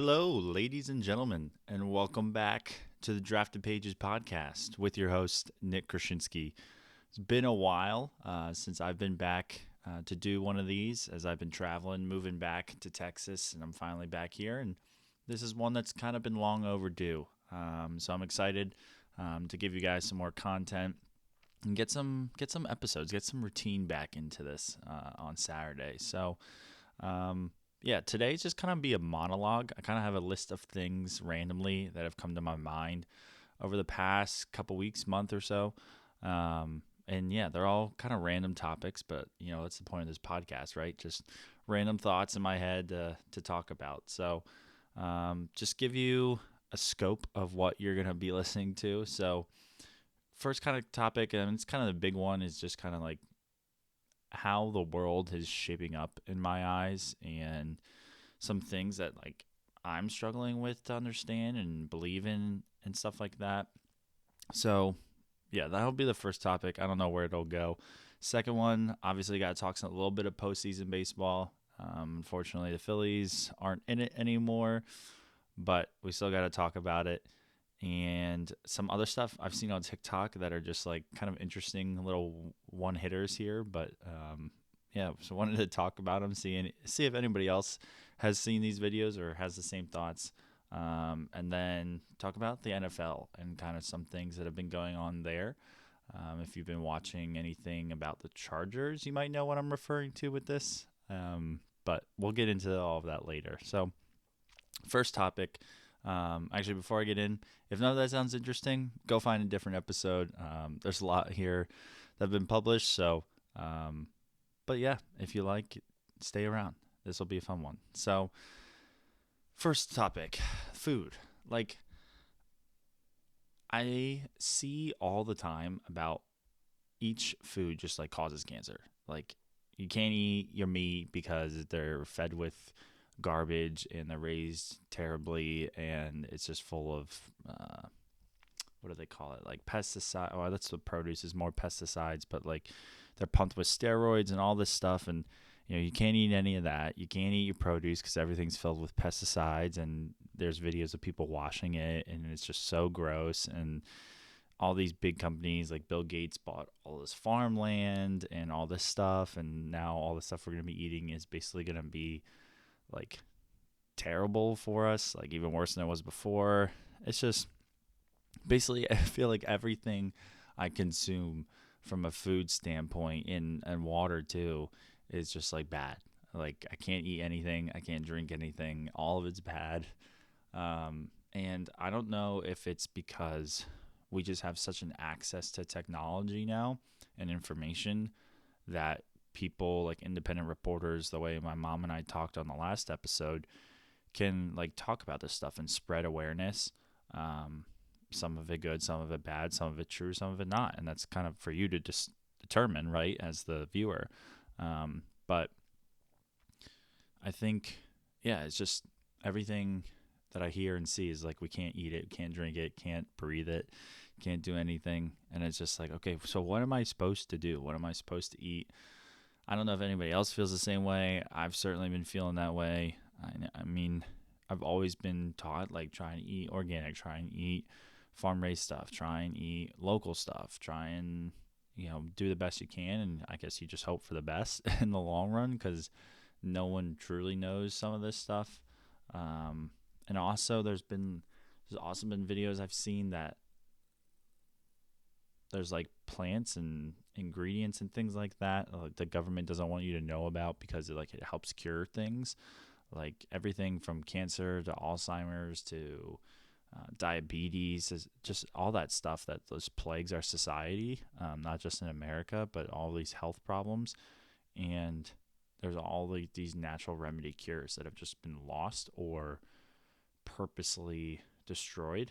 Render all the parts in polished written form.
Hello, ladies and gentlemen, and welcome back to the Drafted Pages podcast with your host, Nick Krasinski. It's been a while since I've been back to do one of these, as I've been traveling, moving back to Texas, and I'm finally back here. And this is one that's kind of been long overdue. So I'm excited to give you guys some more content and get some episodes, get some routine back into this on Saturday. So yeah, today's just kind of be a monologue. I kind of have a list of things randomly that have come to my mind over the past couple weeks, month or so. And yeah, they're all kind of random topics, but that's the point of this podcast, right? Just random thoughts in my head to talk about. So just give you a scope of what you're going to be listening to. So first kind of topic, and it's kind of the big one, is just kind of like how the world is shaping up in my eyes and some things that like I'm struggling with to understand and believe in and stuff like that. So yeah, that'll be the first topic. I don't know where it'll go. Second one, obviously got to talk a little bit of postseason baseball. Unfortunately, the Phillies aren't in it anymore, but we still got to talk about it. And some other stuff I've seen on TikTok that are just like kind of interesting little one hitters here. But yeah, so wanted to talk about them, see if anybody else has seen these videos or has the same thoughts. And then talk about the NFL and kind of some things that have been going on there. If you've been watching anything about the Chargers, you might know what I'm referring to with this. But we'll get into all of that later. So first topic. Actually, before I get in, if none of that sounds interesting, go find a different episode. There's a lot here that have been published. So, but yeah, if you like, stay around. This will be a fun one. So, first topic, food. Like, I see all the time about each food just like causes cancer. Like, you can't eat your meat because they're fed with garbage and they're raised terribly, and it's just full of what do they call it, like pesticide. Oh, that's what produce is, more pesticides, but like they're pumped with steroids and all this stuff. And you can't eat any of that. You can't eat your produce because everything's filled with pesticides, and there's videos of people washing it, and it's just so gross. And all these big companies like Bill Gates bought all this farmland and all this stuff, and now all the stuff we're going to be eating is basically going to be like terrible for us, like even worse than it was before. It's just basically, I feel like everything I consume from a food standpoint and water too is just like bad. Like I can't eat anything, I can't drink anything. All of it's bad. And I don't know if it's because we just have such an access to technology now and information that people like independent reporters, the way my mom and I talked on the last episode, can like talk about this stuff and spread awareness. Some of it good, some of it bad, some of it true, some of it not, and that's kind of for you to just determine, right, as the viewer. But I think, yeah, it's just everything that I hear and see is like we can't eat it, can't drink it, can't breathe it, can't do anything, and it's just like, okay, so what am I supposed to do? What am I supposed to eat? I don't know if anybody else feels the same way. I've certainly been feeling that way. I mean, I've always been taught, like, try and eat organic, try and eat farm-raised stuff, try and eat local stuff, try and, do the best you can. And I guess you just hope for the best in the long run because no one truly knows some of this stuff. And also there's also been videos I've seen that there's like plants and ingredients and things like that the government doesn't want you to know about because it helps cure things, like everything from cancer to Alzheimer's to diabetes, is just all that stuff that just plagues our society, not just in America, but all these health problems. And there's all these natural remedy cures that have just been lost or purposely destroyed.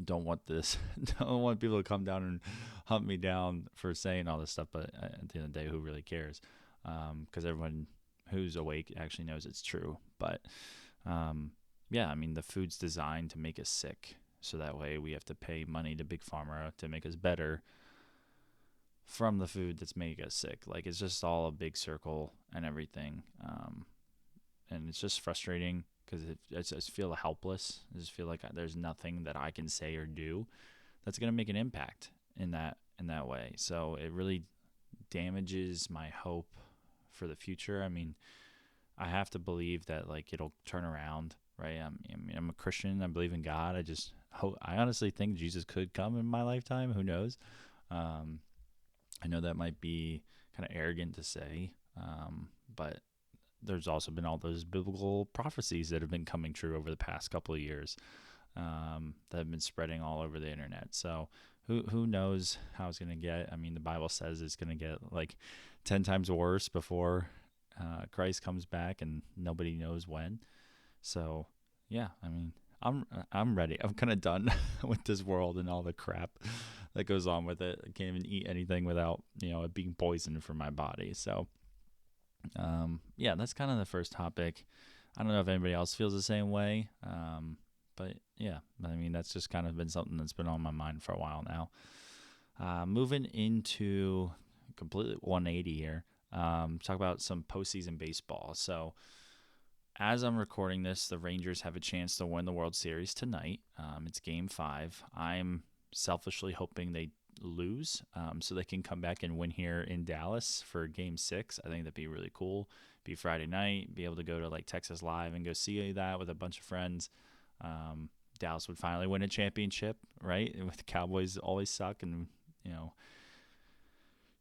Don't want this. Don't want people to come down and hunt me down for saying all this stuff. But at the end of the day, who really cares? Because everyone who's awake actually knows it's true. But yeah, I mean, the food's designed to make us sick, so that way we have to pay money to Big Pharma to make us better from the food that's making us sick. Like, it's just all a big circle and everything. and it's just frustrating because I just feel helpless. I just feel like there's nothing that I can say or do that's going to make an impact in that way. So it really damages my hope for the future. I mean, I have to believe that like it'll turn around, right? I'm a Christian. I believe in God. I just hope. I honestly think Jesus could come in my lifetime. Who knows? Um, I know that might be kind of arrogant to say, but there's also been all those biblical prophecies that have been coming true over the past couple of years, that have been spreading all over the internet. So who knows how it's going to get? I mean, the Bible says it's going to get like 10 times worse before Christ comes back, and nobody knows when. So yeah, I mean, I'm ready. I'm kind of done with this world and all the crap that goes on with it. I can't even eat anything without it being poisoned for my body. So yeah, that's kind of the first topic. I don't know if anybody else feels the same way. But yeah, I mean, that's just kind of been something that's been on my mind for a while now. Moving into completely 180 here, talk about some postseason baseball. So as I'm recording this, the Rangers have a chance to win the World Series tonight. It's Game 5. I'm selfishly hoping they lose, so they can come back and win here in Dallas for Game 6. I think that'd be really cool. Be Friday night, be able to go to like Texas Live and go see that with a bunch of friends. Dallas would finally win a championship, right? With the Cowboys always suck, and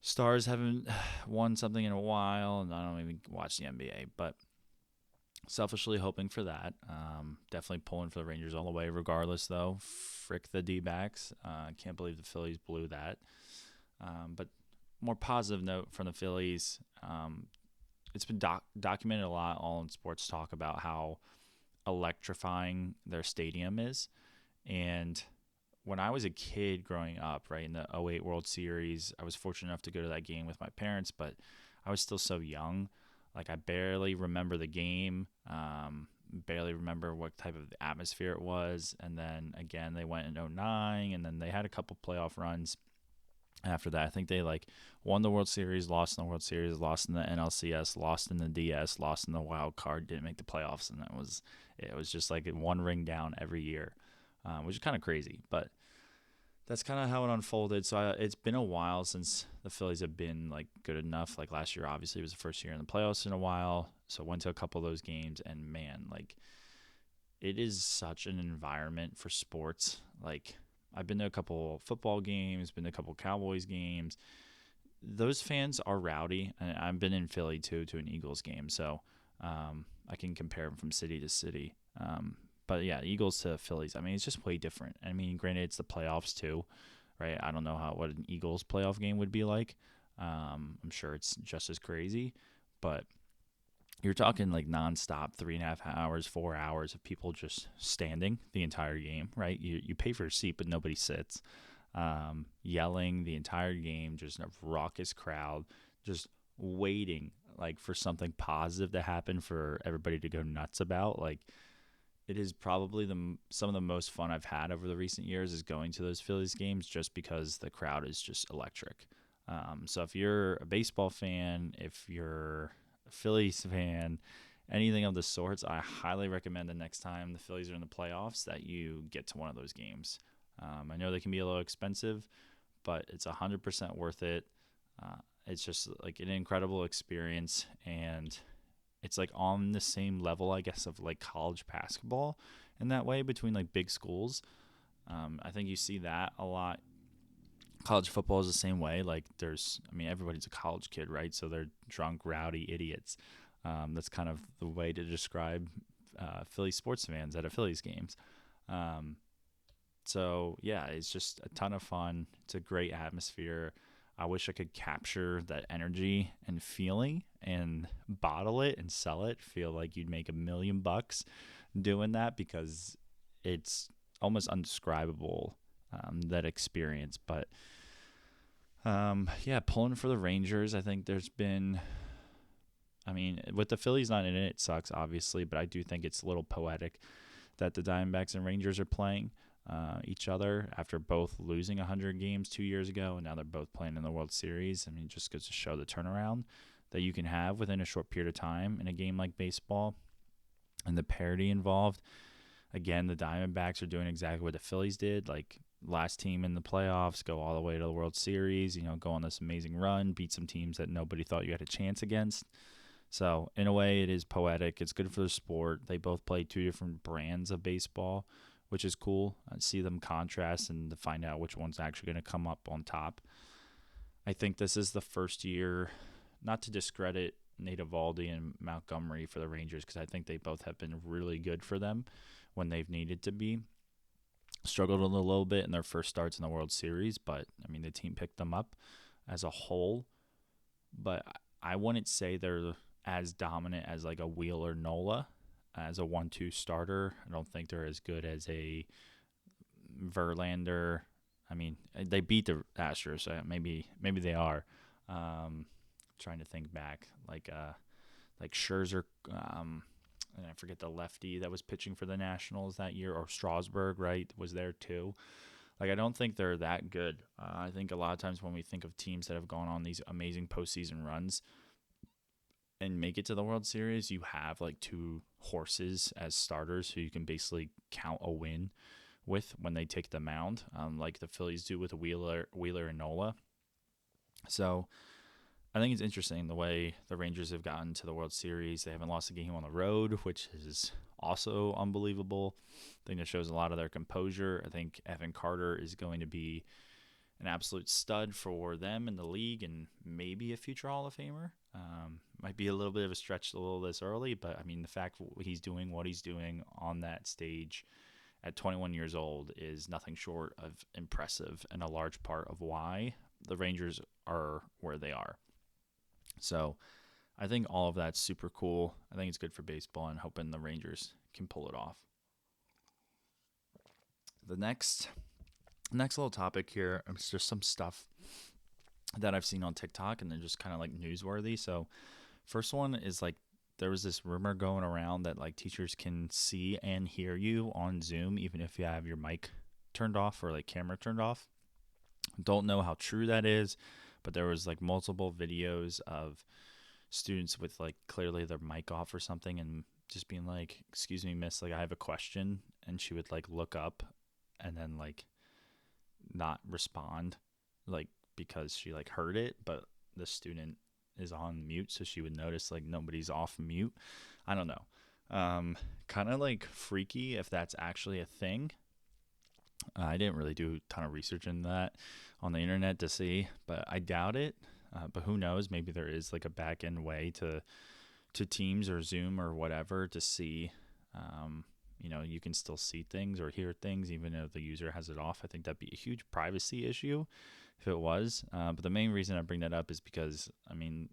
Stars haven't won something in a while, and I don't even watch the NBA, but selfishly hoping for that. Definitely pulling for the Rangers all the way, regardless, though. Frick the D-backs. Can't believe the Phillies blew that. But more positive note from the Phillies. It's been documented a lot all in sports talk about how electrifying their stadium is. And when I was a kid growing up, right, in the '08 World Series, I was fortunate enough to go to that game with my parents, but I was still so young. Like, I barely remember the game, barely remember what type of atmosphere it was. And then, again, they went in '09, and then they had a couple playoff runs after that. I think they, like, won the World Series, lost in the World Series, lost in the NLCS, lost in the DS, lost in the wild card, didn't make the playoffs. And it was just, like, one ring down every year, which is kind of crazy. But that's kind of how it unfolded. So it's been a while since the Phillies have been like good enough. Like last year, obviously, was the first year in the playoffs in a while. So went to a couple of those games, and man, like it is such an environment for sports. Like I've been to a couple football games, been to a couple Cowboys games. Those fans are rowdy, and I've been in Philly too to an Eagles game, so I can compare them from city to city. But yeah, Eagles to Phillies. I mean, it's just way different. I mean, granted, it's the playoffs too, right? I don't know what an Eagles playoff game would be like. I'm sure it's just as crazy, but you're talking like nonstop 3.5 hours, 4 hours of people just standing the entire game, right? You pay for a seat, but nobody sits. Yelling the entire game, just a raucous crowd, just waiting like for something positive to happen for everybody to go nuts about. Like, it is probably some of the most fun I've had over the recent years is going to those Phillies games, just because the crowd is just electric. So if you're a baseball fan, if you're a Phillies fan, anything of the sorts, I highly recommend the next time the Phillies are in the playoffs that you get to one of those games. I know they can be a little expensive, but it's 100% worth it. It's just like an incredible experience, and it's like on the same level, I guess, of like college basketball in that way between like big schools. I think you see that a lot. College football is the same way. Like everybody's a college kid, right? So they're drunk, rowdy idiots. That's kind of the way to describe Philly sports fans at a Phillies games. So yeah, it's just a ton of fun. It's a great atmosphere. I wish I could capture that energy and feeling and bottle it and sell it. Feel like you'd make $1 million doing that, because it's almost undescribable, that experience. But yeah, pulling for the Rangers. I think with the Phillies not in it, it sucks, obviously, but I do think it's a little poetic that the Diamondbacks and Rangers are playing each other after both losing 100 games 2 years ago, and now they're both playing in the World Series. I mean, it just goes to show the turnaround that you can have within a short period of time in a game like baseball. and the parity involved. Again, the Diamondbacks are doing exactly what the Phillies did, like last team in the playoffs, go all the way to the World Series, go on this amazing run, beat some teams that nobody thought you had a chance against. So, in a way, it is poetic. It's good for the sport. They both play two different brands of baseball, which is cool. I see them contrast and to find out which one's actually going to come up on top. I think this is the first year, not to discredit Nate Eovaldi and Montgomery for the Rangers, because I think they both have been really good for them when they've needed to be. Struggled a little bit in their first starts in the World Series, but I mean the team picked them up as a whole. But I wouldn't say they're as dominant as like a Wheeler Nola as a 1-2 starter. I don't think they're as good as a Verlander. I mean, they beat the Astros, so maybe they are. Trying to think back, like Scherzer, and I forget the lefty that was pitching for the Nationals that year, or Strasburg, right, was there too. Like, I don't think they're that good. I think a lot of times when we think of teams that have gone on these amazing postseason runs and make it to the World Series, you have like two horses as starters who you can basically count a win with when they take the mound, like the Phillies do with Wheeler and Nola. So I think it's interesting the way the Rangers have gotten to the World Series. They haven't lost a game on the road, which is also unbelievable. I think that shows a lot of their composure. I think Evan Carter is going to be an absolute stud for them in the league and maybe a future Hall of Famer. Might be a little bit of a stretch a little this early, but I mean, the fact he's doing what he's doing on that stage at 21 years old is nothing short of impressive, and a large part of why the Rangers are where they are. So I think all of that's super cool. I think it's good for baseball, and hoping the Rangers can pull it off. The next little topic here is just some stuff that I've seen on TikTok, and they're just kind of like newsworthy. So first one is like, there was this rumor going around that like teachers can see and hear you on Zoom even if you have your mic turned off or like camera turned off. Don't know how true that is, but there was like multiple videos of students with like clearly their mic off or something and just being like, "Excuse me, miss, like I have a question," and she would like look up and then like not respond, like because she like heard it, but the student is on mute, so she would notice like nobody's off mute. I don't know. Kind of like freaky if that's actually a thing. I didn't really do a ton of research in that on the internet to see, but I doubt it. But who knows? Maybe there is like a back end way to Teams or Zoom or whatever to see. You can still see things or hear things even if the user has it off. I think that'd be a huge privacy issue if it was. But the main reason I bring that up is because, I mean,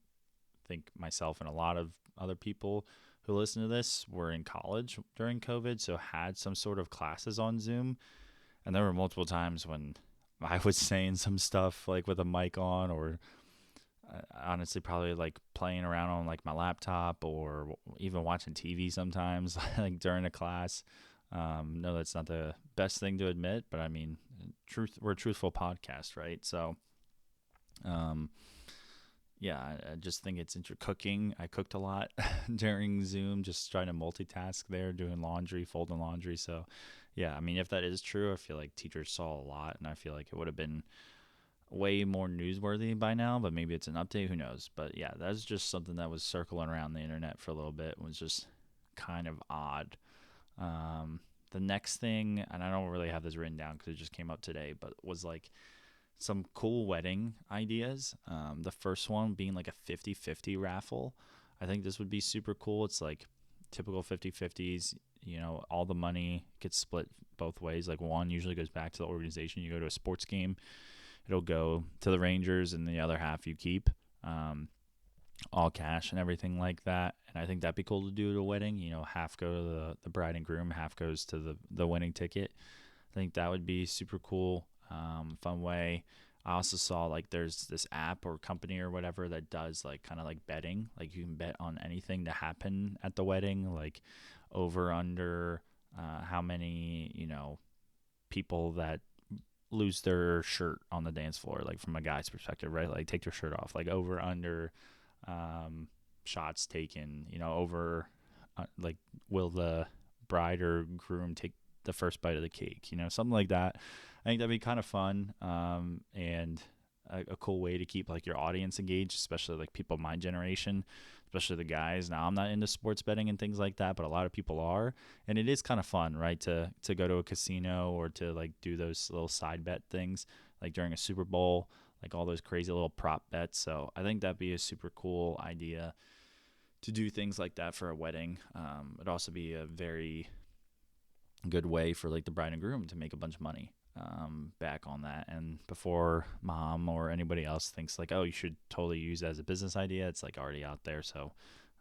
I think myself and a lot of other people who listen to this were in college during COVID, so had some sort of classes on Zoom. And there were multiple times when I was saying some stuff like with a mic on, or honestly probably like playing around on like my laptop or even watching TV sometimes like during a class. No, that's not the best thing to admit, but I mean, we're a truthful podcast, right? So, yeah, I just think it's cooking. I cooked a lot during Zoom, just trying to multitask there, doing laundry, folding laundry. So, yeah, I mean, if that is true, I feel like teachers saw a lot, and I feel like it would have been way more newsworthy by now, but maybe it's an update, who knows. But yeah, that's just something that was circling around the internet for a little bit. It was just kind of odd. The next thing, and I don't really have this written down because it just came up today, but was like some cool wedding ideas. The first one being like a 50-50 raffle. I think this would be super cool. It's like typical 50-50s, all the money gets split both ways. Like one usually goes back to the organization. You go to a sports game, it'll go to the Rangers, and the other half you keep, all cash and everything like that. And I think that'd be cool to do at a wedding. Half go to the bride and groom, half goes to the winning ticket. I think that would be super cool, fun way. I also saw like there's this app or company or whatever that does like kind of like betting. Like you can bet on anything to happen at the wedding, like over, under, how many, people that lose their shirt on the dance floor, like from a guy's perspective, right? Like take their shirt off, like over, under, shots taken, over like, will the bride or groom take the first bite of the cake? Something like that. I think that'd be kind of fun, and a cool way to keep like your audience engaged, especially like people my generation, especially the guys. Now I'm not into sports betting and things like that, but a lot of people are, and it is kind of fun, right? To go to a casino or to like do those little side bet things, like during a Super Bowl, like all those crazy little prop bets. So I think that'd be a super cool idea to do things like that for a wedding. It'd also be a very good way for like the bride and groom to make a bunch of money back on that. And before mom or anybody else thinks like, oh, you should totally use it as a business idea, it's like already out there. So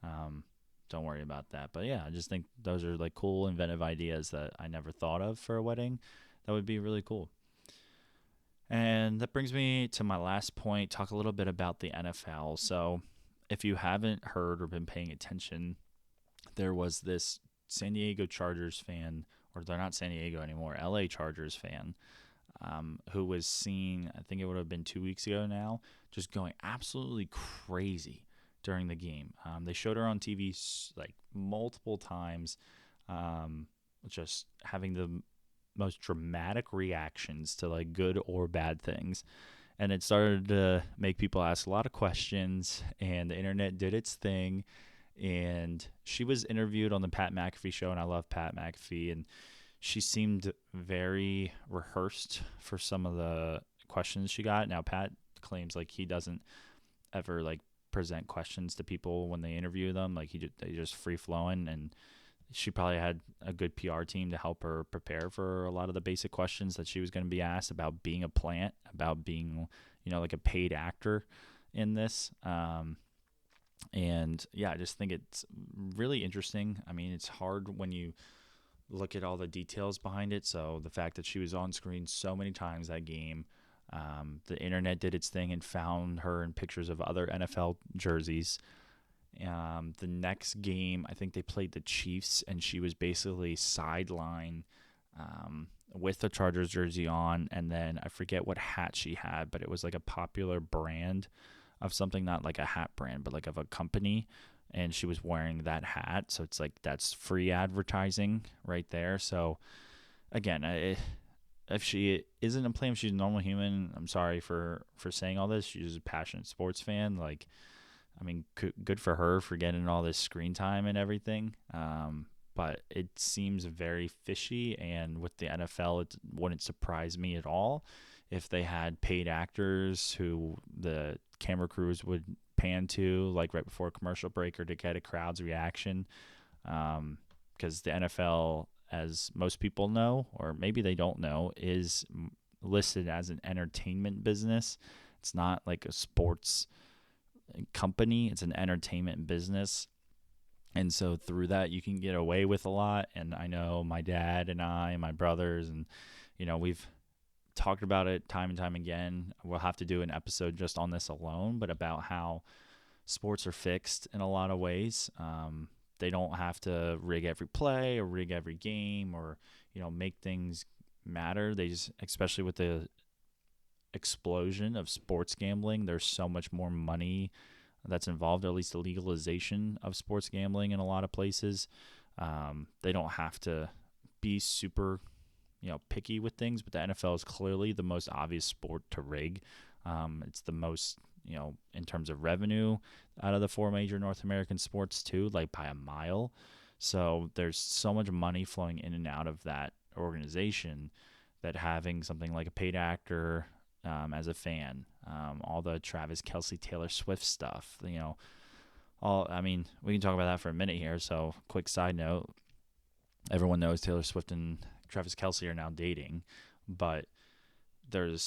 don't worry about that. But yeah, I just think those are like cool, inventive ideas that I never thought of for a wedding. That would be really cool. And that brings me to my last point, talk a little bit about the NFL. So if you haven't heard or been paying attention, there was this San Diego Chargers fan, or they're not San Diego anymore, LA Chargers fan, who was seen, I think it would have been 2 weeks ago now, just going absolutely crazy during the game. They showed her on TV like multiple times, just having the most dramatic reactions to like good or bad things. And it started to make people ask a lot of questions, and the internet did its thing. And she was interviewed on the Pat McAfee show, and I love Pat McAfee, and she seemed very rehearsed for some of the questions she got. Now, Pat claims like he doesn't ever like present questions to people when they interview them, like they just free flowing, and she probably had a good PR team to help her prepare for a lot of the basic questions that she was going to be asked about being a plant, about being, like a paid actor in this. And yeah, I just think it's really interesting. I mean, it's hard when you look at all the details behind it. So the fact that she was on screen so many times that game, the internet did its thing and found her in pictures of other NFL jerseys. The next game, I think they played the Chiefs, and she was basically sideline with the Chargers jersey on, and then I forget what hat she had, but it was like a popular brand of something, not like a hat brand, but like of a company, and she was wearing that hat. So it's like that's free advertising right there. So again, if she isn't a player, if she's a normal human, I'm sorry for saying all this. She's a passionate sports fan. Like, I mean, good for her for getting all this screen time and everything. But it seems very fishy, and with the NFL, it wouldn't surprise me at all if they had paid actors who the camera crews would pan to, like right before a commercial break, or to get a crowd's reaction. Because the NFL, as most people know, or maybe they don't know, is listed as an entertainment business. It's not like a sports company, it's an entertainment business. And so through that, you can get away with a lot. And I know my dad and I and my brothers, and we've talked about it time and time again. We'll have to do an episode just on this alone, but about how sports are fixed in a lot of ways. They don't have to rig every play or rig every game, or make things matter. They just, especially with the explosion of sports gambling, there's so much more money that's involved, or at least the legalization of sports gambling in a lot of places. They don't have to be super, picky with things, but the NFL is clearly the most obvious sport to rig. It's the most, in terms of revenue out of the four major North American sports too, like by a mile. So there's so much money flowing in and out of that organization that having something like a paid actor as a fan, all the Travis Kelce, Taylor Swift stuff, I mean, we can talk about that for a minute here. So quick side note, everyone knows Taylor Swift and Travis Kelce are now dating, but I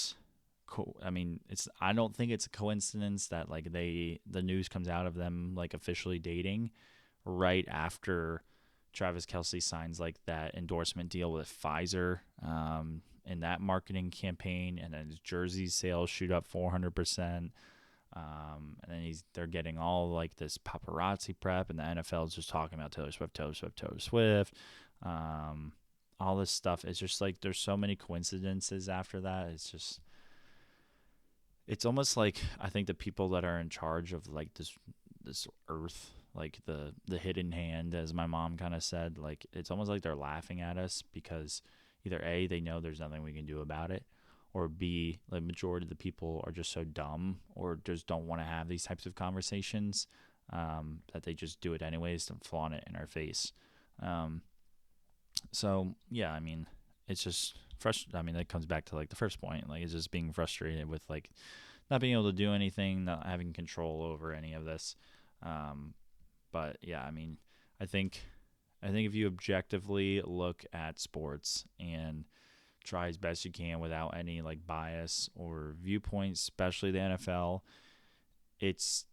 don't think it's a coincidence that like the news comes out of them like officially dating right after Travis Kelce signs like that endorsement deal with Pfizer, in that marketing campaign, and then his jersey sales shoot up 400%. And then they're getting all like this paparazzi prep, and the NFL is just talking about Taylor Swift. All this stuff. It's just like there's so many coincidences after that. It's almost like I think the people that are in charge of like this earth like the hidden hand, as my mom kind of said. Like, it's almost like they're laughing at us because either A, they know there's nothing we can do about it, or B, the majority of the people are just so dumb or just don't want to have these types of conversations, that they just do it anyways to flaunt it in our face. Um, so yeah, I mean, it's just frustrating. I mean, that comes back to like the first point. Like, it's just being frustrated with like not being able to do anything, not having control over any of this. Um, but yeah, I mean, I think I think if you objectively look at sports and try as best you can without any like bias or viewpoints, especially the NFL,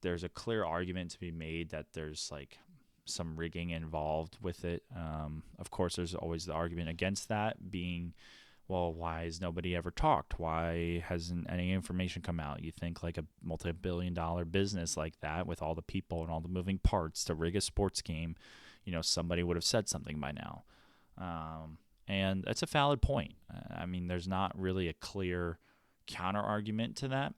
there's a clear argument to be made that there's like some rigging involved with it. Of course, there's always the argument against that being, well, why has nobody ever talked? Why hasn't any information come out? You think like a multi-billion-dollar business like that with all the people and all the moving parts to rig a sports game, somebody would have said something by now. And that's a valid point. I mean, there's not really a clear counter argument to that.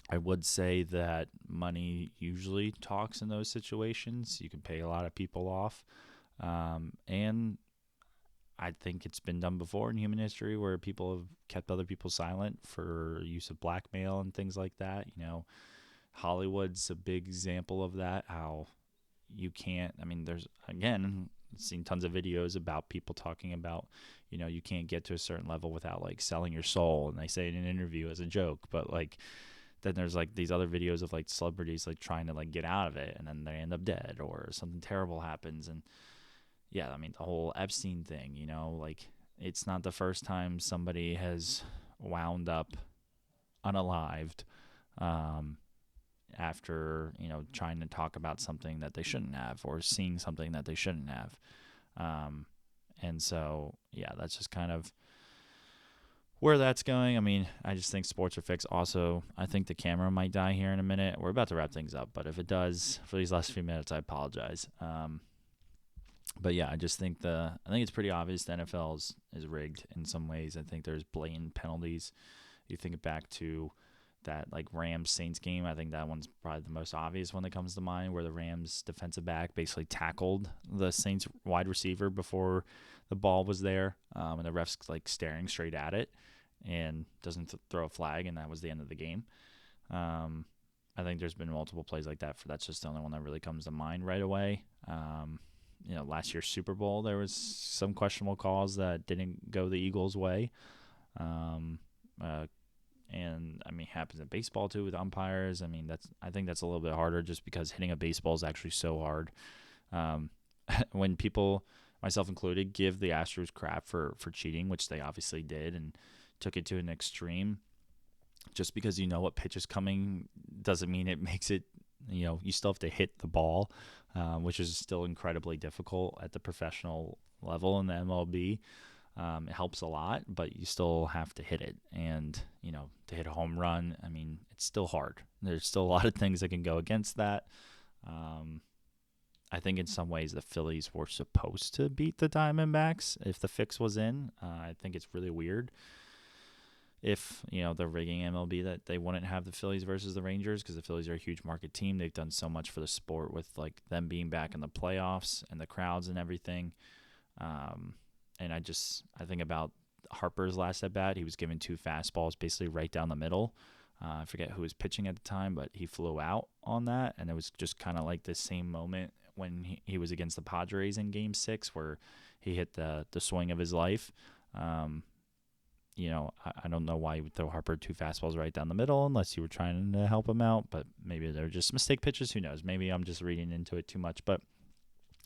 I would say that money usually talks in those situations. You can pay a lot of people off. And I think it's been done before in human history where people have kept other people silent for use of blackmail and things like that. Hollywood's a big example of that, how you can't, I mean, there's, again, seen tons of videos about people talking about, you can't get to a certain level without like selling your soul. And they say it in an interview as a joke, but like, then there's like these other videos of like celebrities like trying to like get out of it and then they end up dead or something terrible happens. And yeah, I mean, the whole Epstein thing, like it's not the first time somebody has wound up unalived, after, trying to talk about something that they shouldn't have or seeing something that they shouldn't have. And so, yeah, that's just kind of where that's going. I mean, I just think sports are fixed. Also, I think the camera might die here in a minute. We're about to wrap things up, but if it does for these last few minutes, I apologize. But yeah, I just think it's pretty obvious the NFL is rigged in some ways. I think there's blatant penalties. You think back to that like Rams Saints game. I think that one's probably the most obvious one that comes to mind, where the Rams defensive back basically tackled the Saints wide receiver before the ball was there, and the ref's like staring straight at it and doesn't throw a flag, and that was the end of the game. I think there's been multiple plays like that. That's just the only one that really comes to mind right away. Last year's Super Bowl, there was some questionable calls that didn't go the Eagles' way. And I mean, happens in baseball too with umpires. I mean, I think that's a little bit harder just because hitting a baseball is actually so hard. When people, myself included, give the Astros crap for cheating, which they obviously did and took it to an extreme, just because you know what pitch is coming doesn't mean it makes it, you still have to hit the ball, which is still incredibly difficult at the professional level in the MLB. It helps a lot, but you still have to hit it. And, to hit a home run, I mean, it's still hard. There's still a lot of things that can go against that. I think in some ways the Phillies were supposed to beat the Diamondbacks if the fix was in. I think it's really weird if, the rigging MLB that they wouldn't have the Phillies versus the Rangers, because the Phillies are a huge market team. They've done so much for the sport with like them being back in the playoffs and the crowds and everything. And I think about Harper's last at bat. He was given two fastballs basically right down the middle. I forget who was pitching at the time, but he flew out on that. And it was just kind of like the same moment when he was against the Padres in Game 6 where he hit the swing of his life. I don't know why you would throw Harper two fastballs right down the middle unless you were trying to help him out. But maybe they're just mistake pitches. Who knows? Maybe I'm just reading into it too much. But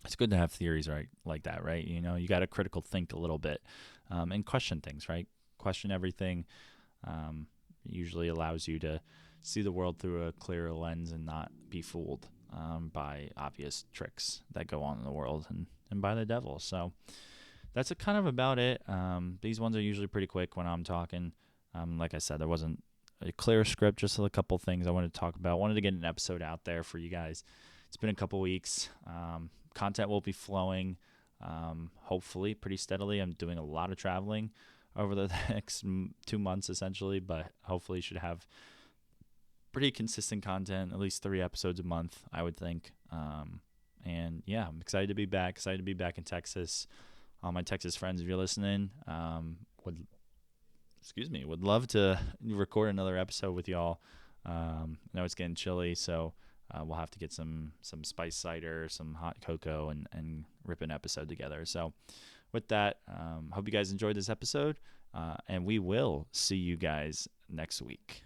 it's good to have theories right like that, right? You got to critical think a little bit, and question things, right? Question everything. Usually allows you to see the world through a clearer lens and not be fooled by obvious tricks that go on in the world and by the devil. So that's kind of about it. These ones are usually pretty quick when I'm talking. Like I said, there wasn't a clear script, just a couple things I wanted to talk about. Wanted to get an episode out there for you guys. It's been a couple weeks. Content will be flowing, hopefully, pretty steadily. I'm doing a lot of traveling over the next 2 months, essentially, but hopefully should have pretty consistent content, at least 3 episodes a month, I would think. And yeah, I'm excited to be back. Excited to be back in Texas. All my Texas friends, if you're listening, would love to record another episode with y'all. I know it's getting chilly, so we'll have to get some spice cider, some hot cocoa, and rip an episode together. So with that, hope you guys enjoyed this episode, and we will see you guys next week.